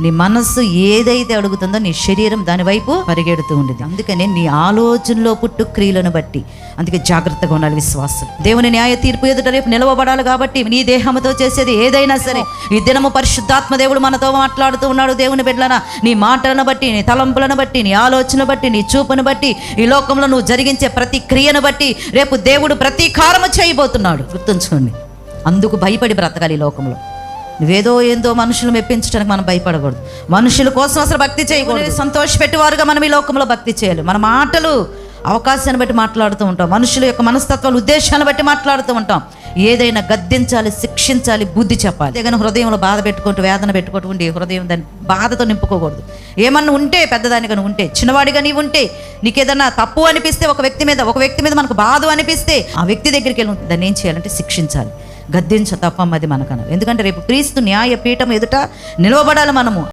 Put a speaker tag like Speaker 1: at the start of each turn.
Speaker 1: నీ మనస్సు ఏదైతే అడుగుతుందో నీ శరీరం దాని వైపు పరిగెడుతూ ఉండేది. అందుకనే నీ ఆలోచనలో పుట్టు క్రియలను బట్టి అందుకే జాగ్రత్తగా ఉండాలి విశ్వాసం. దేవుని న్యాయ తీర్పు ఎదుట రేపు నిలవబడాలి. కాబట్టి నీ దేహంతో చేసేది ఏదైనా సరే ఈ దినము పరిశుద్ధాత్మ దేవుడు మనతో మాట్లాడుతూ ఉన్నాడు. దేవుని బిడ్డలనా, నీ మాటలను బట్టి, నీ తలంపులను బట్టి, నీ ఆలోచన బట్టి, నీ చూపును బట్టి, ఈ లోకంలో నువ్వు జరిగించే ప్రతి క్రియను బట్టి రేపు దేవుడు ప్రతీకారము చేయబోతున్నాడు. గుర్తుంచుకోండి. అందుకు భయపడి బ్రతకాలి. ఈ లోకంలో నువ్వేదో ఏందో మనుషులు మెప్పించడానికి మనం భయపడకూడదు. మనుషుల కోసం అసలు భక్తి చేయకూడదు. సంతోషపెట్టేవారుగా మనం ఈ లోకంలో భక్తి చేయాలి. మన మాటలు అవకాశాన్ని బట్టి మాట్లాడుతూ ఉంటాం. మనుషుల యొక్క మనస్తత్వాలు, ఉద్దేశాలను బట్టి మాట్లాడుతూ ఉంటాం. ఏదైనా గద్దించాలి, శిక్షించాలి, బుద్ధి చెప్పాలి. కానీ హృదయంలో బాధ పెట్టుకుంటూ, వేదన పెట్టుకుంటూ ఉండి హృదయం దాన్ని బాధతో నింపుకోకూడదు. ఏమన్నా ఉంటే, పెద్దదానిగా నువ్వు ఉంటే, చిన్నవాడిగా నీవు ఉంటే, నీకేదన్నా తప్పు అనిపిస్తే ఒక వ్యక్తి మీద మనకు బాధ అనిపిస్తే ఆ వ్యక్తి దగ్గరికి వెళ్ళి దాన్ని ఏం చేయాలంటే శిక్షించాలి. గద్దించ తప్పమ్మది మనకన్నారు. ఎందుకంటే రేపు క్రీస్తు న్యాయ పీఠం ఎదుట నిలవబడాలి మనము.